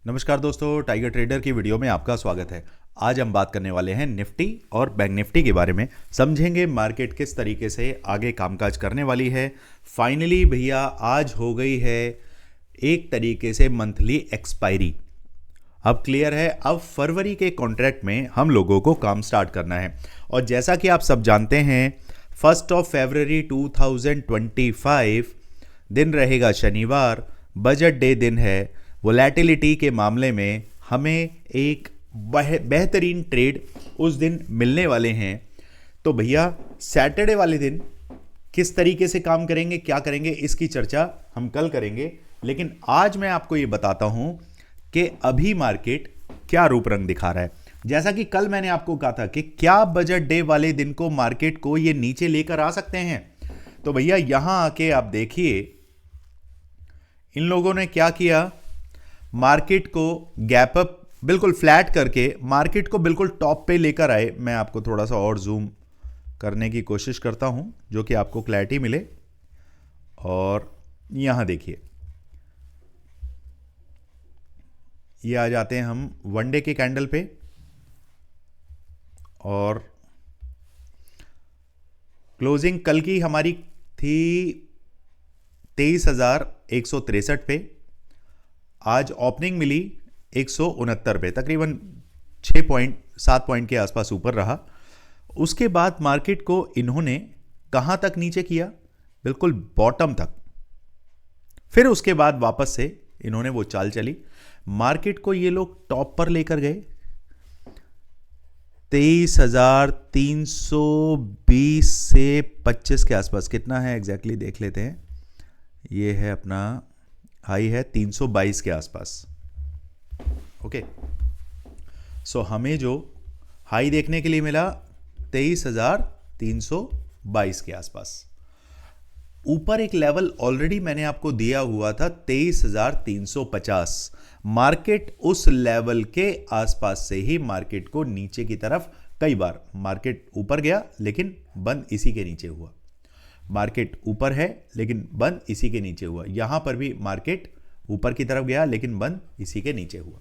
नमस्कार दोस्तों, tiger trader की वीडियो में आपका स्वागत है। आज हम बात करने वाले हैं निफ्टी और बैंक निफ्टी के बारे में। समझेंगे मार्केट किस तरीके से आगे कामकाज करने वाली है। फाइनली भैया आज हो गई है एक तरीके से मंथली एक्सपायरी। अब क्लियर है, अब फरवरी के कॉन्ट्रैक्ट में हम लोगों को काम स्टार्ट करना है। और जैसा कि आप सब जानते हैं 1 फरवरी 2025 दिन रहेगा शनिवार, बजट डे दिन है। वोलेटिलिटी के मामले में हमें एक बेहतरीन ट्रेड उस दिन मिलने वाले हैं। तो भैया सैटरडे वाले दिन किस तरीके से काम करेंगे, क्या करेंगे, इसकी चर्चा हम कल करेंगे। लेकिन आज मैं आपको ये बताता हूं कि अभी मार्केट क्या रूप रंग दिखा रहा है। जैसा कि कल मैंने आपको कहा था कि क्या बजट डे वाले दिन को मार्केट को ये नीचे लेकर आ सकते हैं। तो भैया यहां आके आप देखिए इन लोगों ने क्या किया। मार्केट को गैप अप बिल्कुल फ्लैट करके मार्केट को बिल्कुल टॉप पे लेकर आए। मैं आपको थोड़ा सा और जूम करने की कोशिश करता हूं जो कि आपको क्लैरिटी मिले। और यहां देखिए, ये आ जाते हैं हम वन डे के कैंडल पे और क्लोजिंग कल की हमारी थी 23,163 पे। आज ओपनिंग मिली 169 पे, तकरीबन 7 पॉइंट के आसपास ऊपर रहा। उसके बाद मार्केट को इन्होंने कहां तक नीचे किया, बिल्कुल बॉटम तक। फिर उसके बाद वापस से इन्होंने वो चाल चली, मार्केट को ये लोग टॉप पर लेकर गए 23,320 से 25 के आसपास। कितना है एग्जैक्टली देख लेते हैं। ये है अपना हाई है 322 के आसपास। ओके, सो हमें जो हाई देखने के लिए मिला 23,322 के आसपास। ऊपर एक लेवल ऑलरेडी मैंने आपको दिया हुआ था 23,350। मार्केट उस लेवल के आसपास से ही मार्केट को नीचे की तरफ, कई बार मार्केट ऊपर गया लेकिन बंद इसी के नीचे हुआ। मार्केट ऊपर है लेकिन बंद इसी के नीचे हुआ। यहां पर भी मार्केट ऊपर की तरफ गया लेकिन बंद इसी के नीचे हुआ।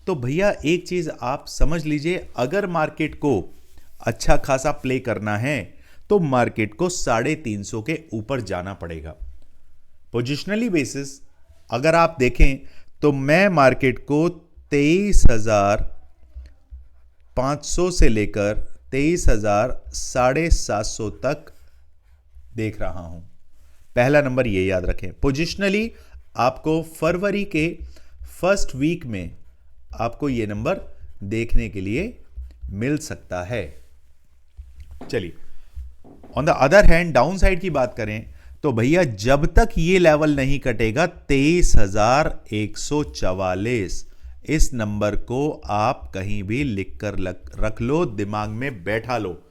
तो भैया एक चीज आप समझ लीजिए, अगर मार्केट को अच्छा खासा प्ले करना है तो मार्केट को 350 के ऊपर जाना पड़ेगा। पोजिशनली बेसिस अगर आप देखें तो मैं मार्केट को 23,500 से लेकर 23,750 तक देख रहा हूं। पहला नंबर ये याद रखें, पोजिशनली आपको फरवरी के फर्स्ट वीक में आपको ये नंबर देखने के लिए मिल सकता है। चलिए, on the other hand down side की बात करें तो भैया जब तक ये लेवल नहीं कटेगा 23,144, इस नंबर को आप कहीं भी लिखकर रख लो, दिमाग में बैठा लो।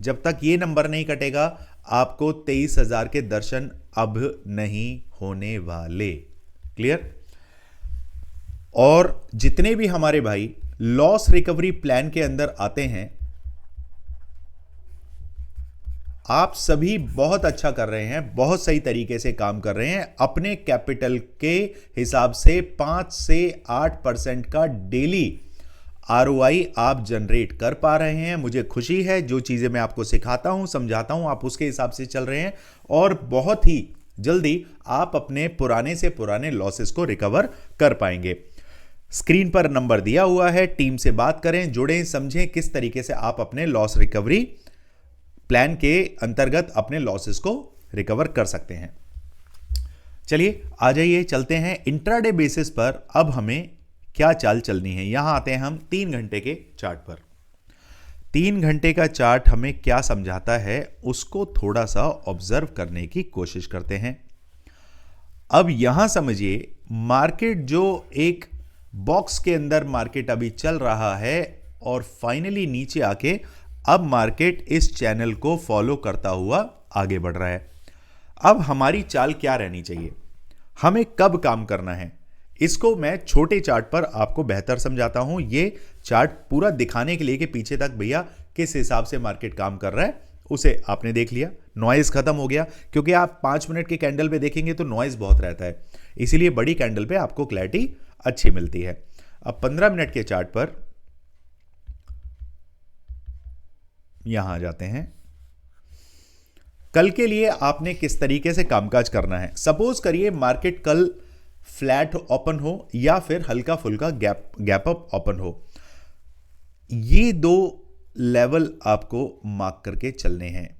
जब तक ये नंबर नहीं कटेगा आपको 23,000 के दर्शन अब नहीं होने वाले। क्लियर। और जितने भी हमारे भाई लॉस रिकवरी प्लान के अंदर आते हैं, आप सभी बहुत अच्छा कर रहे हैं, बहुत सही तरीके से काम कर रहे हैं। अपने कैपिटल के हिसाब से 5 से 8% का डेली आरओआई आप जनरेट कर पा रहे हैं। मुझे खुशी है, जो चीजें मैं आपको सिखाता हूं, समझाता हूं, आप उसके हिसाब से चल रहे हैं और बहुत ही जल्दी आप अपने पुराने से पुराने लॉसेस को रिकवर कर पाएंगे। स्क्रीन पर नंबर दिया हुआ है, टीम से बात करें, जुड़ें, समझें किस तरीके से आप अपने लॉस रिकवरी प्लान के अंतर्गत अपने लॉसेस को रिकवर कर सकते हैं। चलिए आ जाइए, चलते हैं इंट्राडे बेसिस पर। अब हमें क्या चाल चलनी है, यहां आते हैं हम 3 घंटे के चार्ट पर। 3 घंटे का चार्ट हमें क्या समझाता है उसको थोड़ा सा ऑब्जर्व करने की कोशिश करते हैं। अब यहां समझिए, मार्केट जो एक बॉक्स के अंदर मार्केट अभी चल रहा है और फाइनली नीचे आके अब मार्केट इस चैनल को फॉलो करता हुआ आगे बढ़ रहा है। अब हमारी चाल क्या रहनी चाहिए, हमें कब काम करना है, इसको मैं छोटे चार्ट पर आपको बेहतर समझाता हूं। ये चार्ट पूरा दिखाने के लिए कि पीछे तक भैया किस हिसाब से मार्केट काम कर रहा है उसे आपने देख लिया, नॉइज खत्म हो गया। क्योंकि आप 5 मिनट के कैंडल पे देखेंगे तो नॉइज बहुत रहता है, इसीलिए बड़ी कैंडल पे आपको क्लैरिटी अच्छी मिलती है। अब 15 मिनट के चार्ट पर यहां आ जाते हैं। कल के लिए आपने किस तरीके से कामकाज करना है। सपोज करिए मार्केट कल फ्लैट ओपन हो या फिर हल्का फुल्का गैप अप ओपन हो, ये दो लेवल आपको मार्क करके चलने हैं।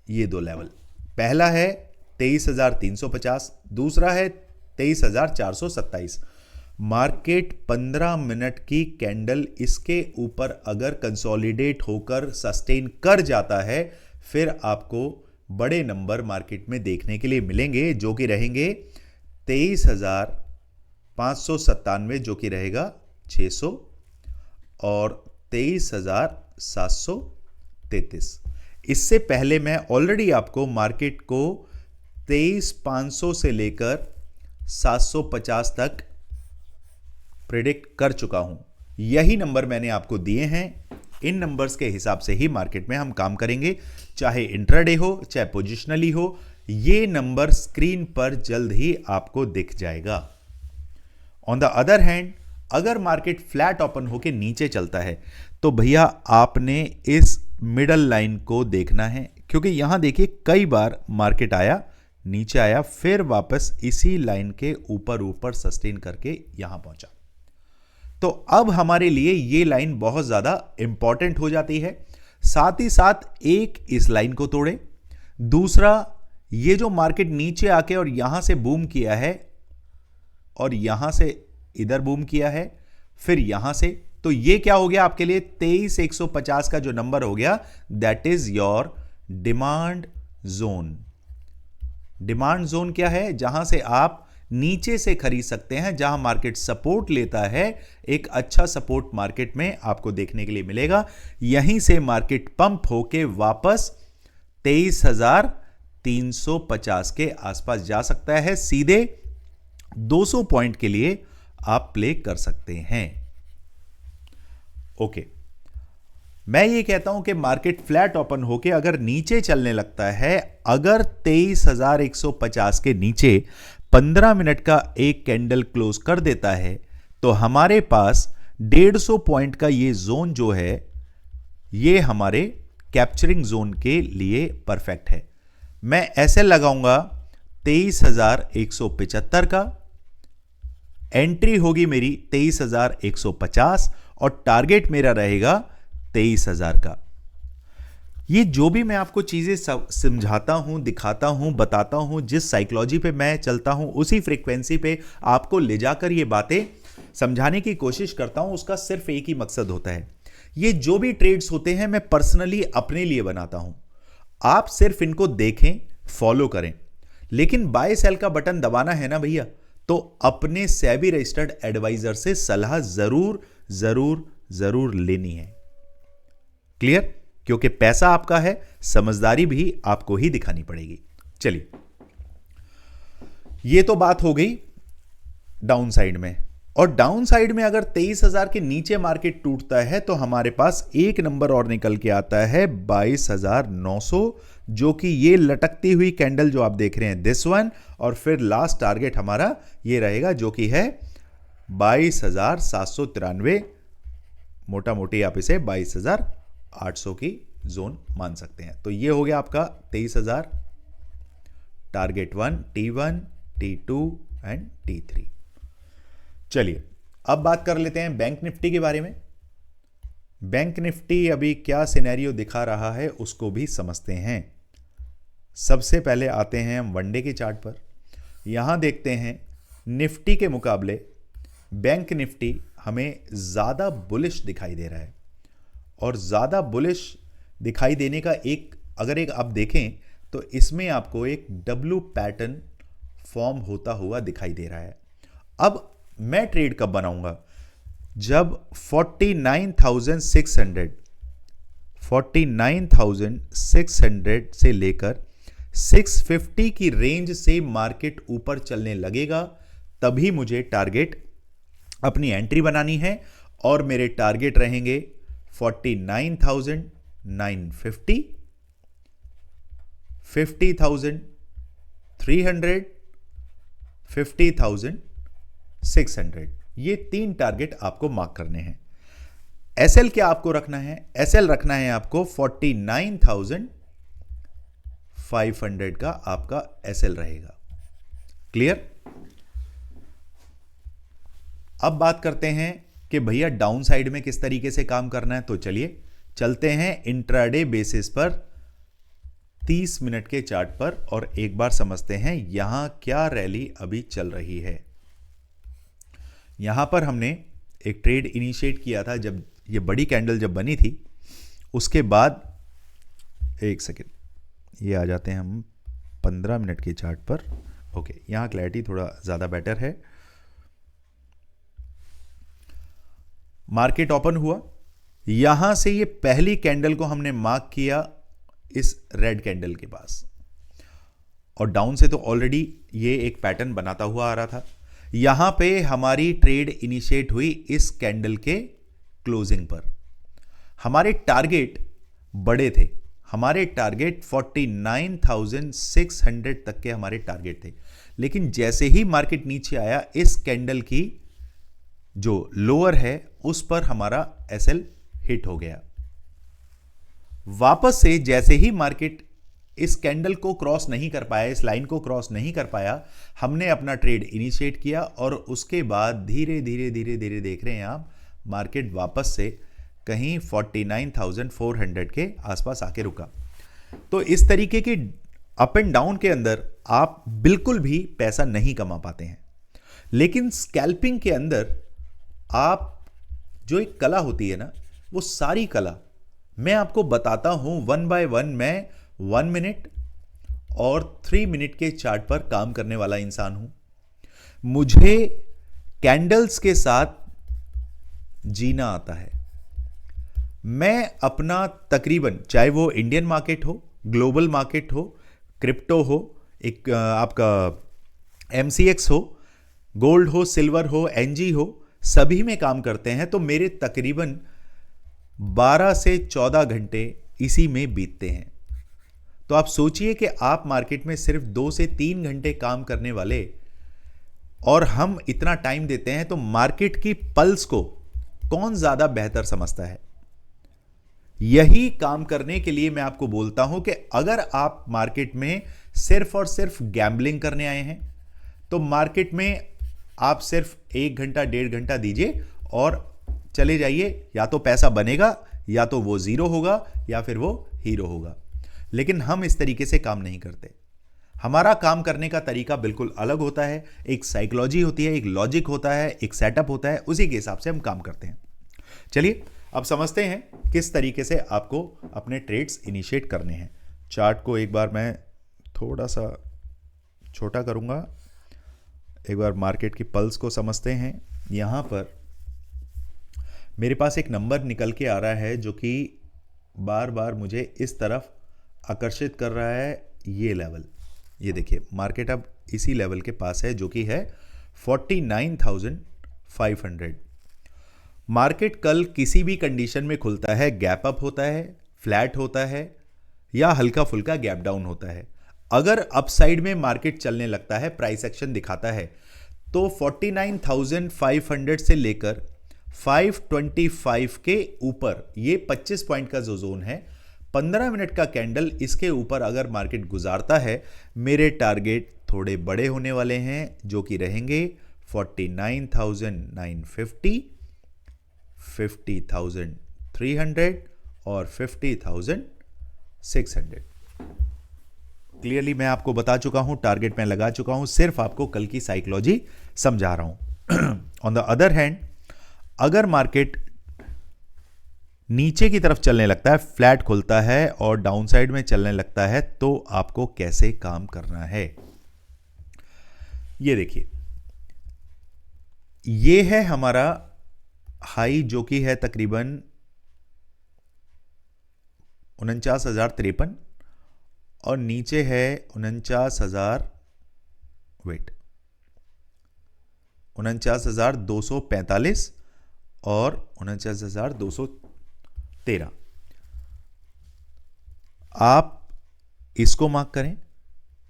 ये दो लेवल, पहला है 23,350, दूसरा है 23,427। मार्केट 15 मिनट की कैंडल इसके ऊपर अगर कंसोलिडेट होकर सस्टेन कर जाता है, फिर आपको बड़े नंबर मार्केट में देखने के लिए मिलेंगे, जो कि रहेंगे 23,597, जो कि रहेगा 600, और 23,733। इससे पहले मैं ऑलरेडी आपको मार्केट को 23,500 से लेकर 750 तक प्रेडिक्ट कर चुका हूं। यही नंबर मैंने आपको दिए हैं। इन नंबर्स के हिसाब से ही मार्केट में हम काम करेंगे, चाहे इंट्राडे हो चाहे पोजिशनली हो। ये नंबर स्क्रीन पर जल्द ही आपको दिख जाएगा। ऑन द अदर हैंड, अगर मार्केट फ्लैट ओपन होकर नीचे चलता है तो भैया आपने इस मिडल लाइन को देखना है, क्योंकि यहां देखिए कई बार मार्केट आया, नीचे आया, फिर वापस इसी लाइन के ऊपर सस्टेन करके यहां पहुंचा। तो अब हमारे लिए ये लाइन बहुत ज्यादा इंपॉर्टेंट हो जाती है। साथ ही साथ एक इस लाइन को तोड़े, दूसरा ये जो मार्केट नीचे आके और यहां से बूम किया है और यहां से इधर बूम किया है, फिर यहां से, तो ये क्या हो गया आपके लिए 23,150 का जो नंबर हो गया, that is your demand zone. Demand zone क्या है? जहां से आप नीचे से खरीद सकते हैं, जहां मार्केट सपोर्ट लेता है। एक अच्छा सपोर्ट मार्केट में आपको देखने के लिए मिलेगा। यहीं से मार्केट पंप होके वापस 23,350 के आसपास जा सकता है। सीधे 200 पॉइंट के लिए आप प्ले कर सकते हैं। ओके, मैं ये कहता हूं कि मार्केट फ्लैट ओपन होके अगर नीचे चलने लगता है, अगर 23,150 के नीचे 15 मिनट का एक कैंडल क्लोज कर देता है, तो हमारे पास 150 पॉइंट का ये जोन जो है, ये हमारे कैप्चरिंग जोन के लिए परफेक्ट है। मैं ऐसे लगाऊंगा 23,175 का, एंट्री होगी मेरी 23,150 और टारगेट मेरा रहेगा 23,000 का। ये जो भी मैं आपको चीजें समझाता हूं, दिखाता हूं, बताता हूं, जिस साइकोलॉजी पे मैं चलता हूं, उसी फ्रीक्वेंसी पे आपको ले जाकर ये बातें समझाने की कोशिश करता हूं। उसका सिर्फ एक ही मकसद होता है, ये जो भी ट्रेड्स होते हैं मैं पर्सनली अपने लिए बनाता हूं। आप सिर्फ इनको देखें, फॉलो करें, लेकिन बाय सेल का बटन दबाना है ना भैया, तो अपने सेबी रजिस्टर्ड एडवाइजर से सलाह जरूर जरूर जरूर लेनी है। क्लियर? क्योंकि पैसा आपका है, समझदारी भी आपको ही दिखानी पड़ेगी। चलिए, ये तो बात हो गई डाउन साइड में। और डाउन साइड में अगर 23,000 के नीचे मार्केट टूटता है तो हमारे पास एक नंबर और निकल के आता है 22,900, जो कि ये लटकती हुई कैंडल जो आप देख रहे हैं, दिस वन, और फिर लास्ट टारगेट हमारा ये रहेगा, जो कि है 22,793। मोटा मोटी आप इसे 22,800 की जोन मान सकते हैं। तो ये हो गया आपका 23,000, target 1, T1, T2 and T3। चलिए, अब बात कर लेते हैं बैंक निफ्टी के बारे में। बैंक निफ्टी अभी क्या सिनेरियो दिखा रहा है उसको भी समझते हैं। सबसे पहले आते हैं हम वनडे के चार्ट पर। यहां देखते हैं निफ्टी के मुकाबले बैंक निफ्टी हमें ज़्यादा बुलिश दिखाई दे रहा है। और ज़्यादा बुलिश दिखाई देने का अगर आप देखें तो इसमें आपको एक डब्ल्यू पैटर्न फॉर्म होता हुआ दिखाई दे रहा है। अब मैं ट्रेड कब बनाऊंगा? जब 49,600 से लेकर 650 की रेंज से मार्केट ऊपर चलने लगेगा, तभी मुझे टारगेट अपनी एंट्री बनानी है। और मेरे टारगेट रहेंगे 49,950, 50,300, 50,600। ये 3 टारगेट आपको मार्क करने हैं। एसएल क्या आपको रखना है? एसएल रखना है आपको 49,500 का आपका एसएल रहेगा। क्लियर? अब बात करते हैं कि भैया डाउन साइड में किस तरीके से काम करना है। तो चलिए चलते हैं इंट्राडे बेसिस पर 30 मिनट के चार्ट पर और एक बार समझते हैं यहां क्या रैली अभी चल रही है। यहां पर हमने एक ट्रेड इनिशिएट किया था जब ये बड़ी कैंडल जब बनी थी, उसके बाद एक सेकेंड, ये आ जाते हैं हम 15 मिनट के चार्ट पर। ओके, यहां क्लैरिटी थोड़ा ज़्यादा बेटर है। मार्केट ओपन हुआ, यहां से ये पहली कैंडल को हमने मार्क किया इस रेड कैंडल के पास, और डाउन से तो ऑलरेडी ये एक पैटर्न बनाता हुआ आ रहा था। यहां पे हमारी ट्रेड इनिशिएट हुई इस कैंडल के क्लोजिंग पर। हमारे टारगेट बड़े थे, हमारे टारगेट 49,600 तक के हमारे टारगेट थे, लेकिन जैसे ही मार्केट नीचे आया इस कैंडल की जो लोअर है उस पर हमारा एसएल हिट हो गया। वापस से जैसे ही मार्केट इस कैंडल को क्रॉस नहीं कर पाया, इस लाइन को क्रॉस नहीं कर पाया, हमने अपना ट्रेड इनिशिएट किया और उसके बाद धीरे धीरे धीरे धीरे देख रहे हैं आप मार्केट वापस से कहीं 49,400 के आसपास आके रुका। तो इस तरीके के अप एंड डाउन के अंदर आप बिल्कुल भी पैसा नहीं कमा पाते हैं, लेकिन स्कैल्पिंग के अंदर आप जो एक कला होती है ना, वो सारी कला मैं आपको बताता हूं वन बाय वन। मैं 1 मिनट और 3 मिनट के चार्ट पर काम करने वाला इंसान हूं। मुझे कैंडल्स के साथ जीना आता है। मैं अपना तकरीबन, चाहे वो इंडियन मार्केट हो, ग्लोबल मार्केट हो, क्रिप्टो हो, एक आपका MCX हो, गोल्ड हो, सिल्वर हो, एनजी हो, सभी में काम करते हैं, तो मेरे तकरीबन 12 से 14 घंटे इसी में बीतते हैं। तो आप सोचिए कि आप मार्केट में सिर्फ 2 से 3 घंटे काम करने वाले, और हम इतना टाइम देते हैं, तो मार्केट की पल्स को कौन ज्यादा बेहतर समझता है? यही काम करने के लिए मैं आपको बोलता हूं कि अगर आप मार्केट में सिर्फ और सिर्फ गैम्बलिंग करने आए हैं, तो मार्केट में आप सिर्फ 1 घंटा 1.5 घंटा दीजिए और चले जाइए। या तो पैसा बनेगा, या तो वो जीरो होगा, या फिर वो हीरो होगा। लेकिन हम इस तरीके से काम नहीं करते। हमारा काम करने का तरीका बिल्कुल अलग होता है। एक साइकोलॉजी होती है, एक लॉजिक होता है, एक सेटअप होता है, उसी के हिसाब से हम काम करते हैं। चलिए अब समझते हैं किस तरीके से आपको अपने ट्रेड्स इनिशिएट करने हैं। चार्ट को एक बार मैं थोड़ा सा छोटा करूंगा, एक बार मार्केट की पल्स को समझते हैं। यहां पर मेरे पास एक नंबर निकल के आ रहा है जो कि बार बार मुझे इस तरफ आकर्षित कर रहा है, ये लेवल। ये देखिए मार्केट अब इसी लेवल के पास है जो कि है 49,500। मार्केट कल किसी भी कंडीशन में खुलता है, गैप अप होता है, फ्लैट होता है, या हल्का फुल्का गैप डाउन होता है। अगर अपसाइड में मार्केट चलने लगता है, प्राइस एक्शन दिखाता है, तो 49,500 से लेकर 525 के ऊपर, ये 25 पॉइंट का जो जोन है, 15 मिनट का कैंडल, इसके ऊपर अगर मार्केट गुजारता है, मेरे टारगेट थोड़े बड़े होने वाले हैं जो कि रहेंगे 49,950, 50,300 और 50,600। क्लियरली मैं आपको बता चुका हूं, टारगेट में लगा चुका हूं, सिर्फ आपको कल की साइकोलॉजी समझा रहा हूं। ऑन द अदर हैंड, अगर मार्केट नीचे की तरफ चलने लगता है, फ्लैट खुलता है और डाउन साइड में चलने लगता है, तो आपको कैसे काम करना है? ये देखिए, ये है हमारा हाई जो कि है तकरीबन 49,053 और नीचे है 49,000, वेट, 49,245 और 49,213। आप इसको मार्क करें,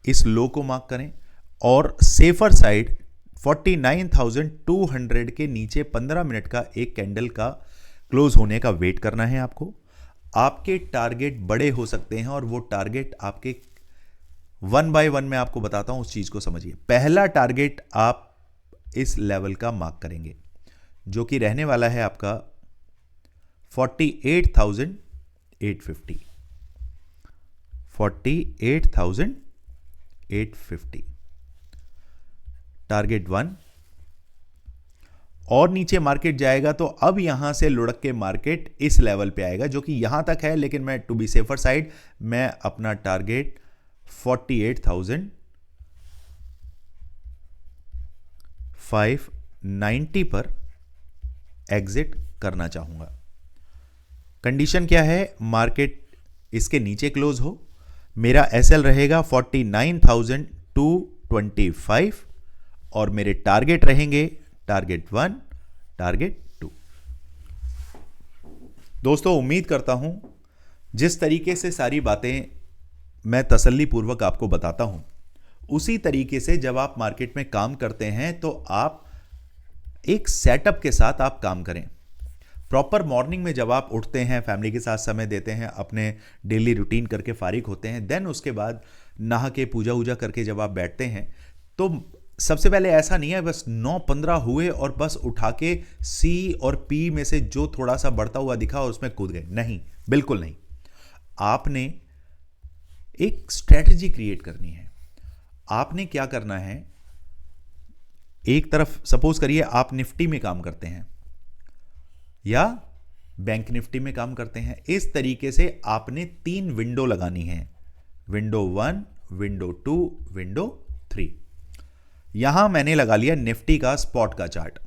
इस लो को मार्क करें, और सेफर साइड 49,200 के नीचे 15 मिनट का एक कैंडल का क्लोज होने का वेट करना है आपको। आपके टारगेट बड़े हो सकते हैं और वो टारगेट आपके 1 बाय 1 में आपको बताता हूं, उस चीज को समझिए। पहला टारगेट आप इस लेवल का मार्क करेंगे जो कि रहने वाला है आपका 48,850। 48,850 टारगेट 1। और नीचे मार्केट जाएगा तो अब यहां से लुढ़क के मार्केट इस लेवल पे आएगा जो कि यहां तक है, लेकिन मैं टू बी सेफर साइड मैं अपना टारगेट 48,590 पर एग्जिट करना चाहूंगा। कंडीशन क्या है? मार्केट इसके नीचे क्लोज हो, मेरा एसएल रहेगा 49,225 और मेरे टारगेट रहेंगे टारगेट 1, टारगेट 2। दोस्तों, उम्मीद करता हूं जिस तरीके से सारी बातें मैं तसल्ली पूर्वक आपको बताता हूं, उसी तरीके से जब आप मार्केट में काम करते हैं तो आप एक सेटअप के साथ आप काम करें। प्रॉपर मॉर्निंग में जब आप उठते हैं, फैमिली के साथ समय देते हैं, अपने डेली रूटीन करके फारिग होते हैं, देन उसके बाद नहा के पूजा वूजा करके जब आप बैठते हैं तो सबसे पहले ऐसा नहीं है बस 9:15 हुए और बस उठा के सी और पी में से जो थोड़ा सा बढ़ता हुआ दिखा और उसमें कूद गए। नहीं, बिल्कुल नहीं। आपने एक स्ट्रेटजी क्रिएट करनी है। आपने क्या करना है, एक तरफ सपोज करिए आप निफ्टी में काम करते हैं या बैंक निफ्टी में काम करते हैं, इस तरीके से आपने 3 विंडो लगानी है, विंडो 1, विंडो 2, विंडो 3। यहां मैंने लगा लिया निफ्टी का स्पॉट का चार्ट,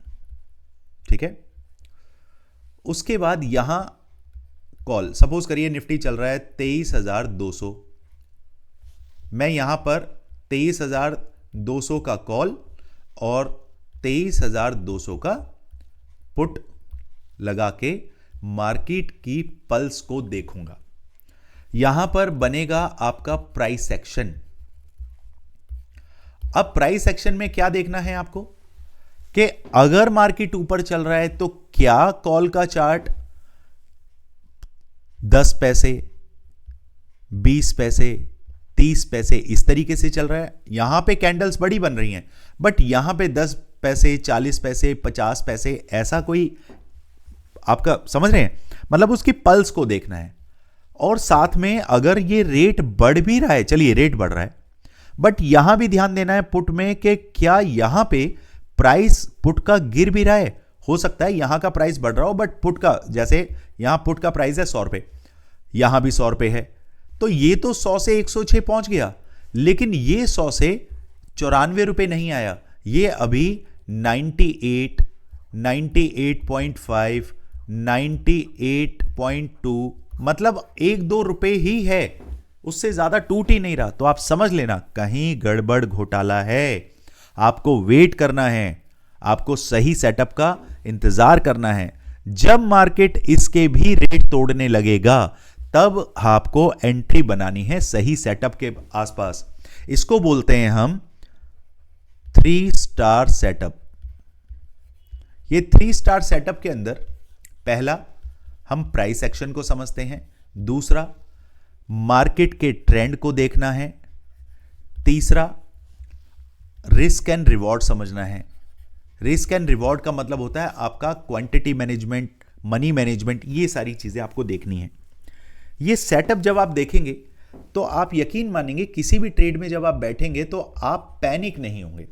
ठीक है। उसके बाद यहां कॉल, सपोज करिए निफ्टी चल रहा है 23,200, मैं यहां पर 23,200 का कॉल और 23,200 का पुट लगा के मार्केट की पल्स को देखूंगा। यहां पर बनेगा आपका प्राइस एक्शन। अब प्राइस एक्शन में क्या देखना है आपको कि अगर मार्केट ऊपर चल रहा है तो क्या कॉल का चार्ट 10 पैसे, 20 पैसे, 30 पैसे इस तरीके से चल रहा है। यहां पे कैंडल्स बड़ी बन रही हैं, बट यहां पे 10 पैसे, 40 पैसे, 50 पैसे, ऐसा कोई आपका समझ रहे हैं, मतलब उसकी पल्स को देखना है। और साथ में अगर ये रेट बढ़ भी रहा है, चलिए रेट बढ़ रहा है, बट यहां भी ध्यान देना है पुट में कि क्या यहां पे प्राइस पुट का गिर भी रहा है। हो सकता है यहां का प्राइस बढ़ रहा हो बट पुट का, जैसे यहां पुट का प्राइस है 100 रुपए, यहां भी 100 रुपए है, तो ये तो 100 से 106 पहुंच गया, लेकिन ये 100 से 94 रुपए नहीं आया, ये अभी 98, 98.5, 98.2, मतलब 1-2 रुपए ही है, उससे ज्यादा टूट ही नहीं रहा। तो आप समझ लेना कहीं गड़बड़ घोटाला है। आपको वेट करना है, आपको सही सेटअप का इंतजार करना है। जब मार्केट इसके भी रेट तोड़ने लगेगा तब आपको एंट्री बनानी है सही सेटअप के आसपास। इसको बोलते हैं हम 3 स्टार सेटअप। ये 3 स्टार सेटअप के अंदर पहला हम प्राइस एक्शन को समझते हैं, दूसरा मार्केट के ट्रेंड को देखना है, तीसरा रिस्क एंड रिवॉर्ड समझना है। रिस्क एंड रिवॉर्ड का मतलब होता है आपका क्वांटिटी मैनेजमेंट, मनी मैनेजमेंट, ये सारी चीजें आपको देखनी है। ये सेटअप जब आप देखेंगे तो आप यकीन मानेंगे किसी भी ट्रेड में जब आप बैठेंगे तो आप पैनिक नहीं होंगे।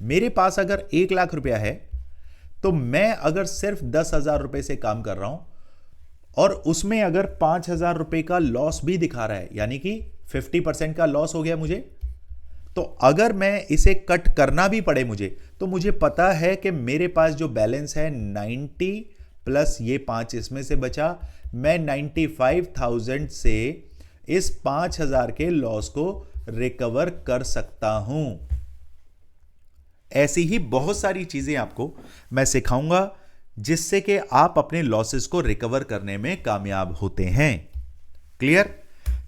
मेरे पास अगर 1 लाख रुपया है तो मैं अगर सिर्फ 10,000 रुपए से काम कर रहा हूं और उसमें अगर 5,000 रुपए का लॉस भी दिखा रहा है, यानी कि 50% का लॉस हो गया मुझे, तो अगर मैं इसे कट करना भी पड़े मुझे, तो मुझे पता है कि मेरे पास जो बैलेंस है 90 प्लस ये 5 इसमें से बचा, मैं 95,000 से इस 5,000 के लॉस को रिकवर कर सकता हूं। ऐसी ही बहुत सारी चीजें आपको मैं सिखाऊंगा जिससे कि आप अपने लॉसेस को रिकवर करने में कामयाब होते हैं। क्लियर?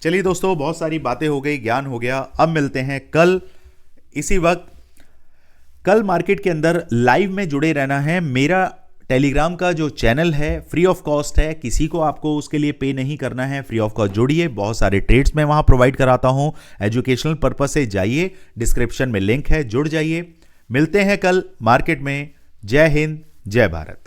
चलिए दोस्तों, बहुत सारी बातें हो गई, ज्ञान हो गया। अब मिलते हैं कल इसी वक्त। कल मार्केट के अंदर लाइव में जुड़े रहना है। मेरा टेलीग्राम का जो चैनल है फ्री ऑफ कॉस्ट है, किसी को आपको उसके लिए पे नहीं करना है, फ्री ऑफ कॉस्ट जुड़िए। बहुत सारे ट्रेड्स मैं वहां प्रोवाइड कराता हूं, एजुकेशनल पर्पस से जाइए, डिस्क्रिप्शन में लिंक है, जुड़ जाइए। मिलते हैं कल मार्केट में। जय हिंद, जय भारत।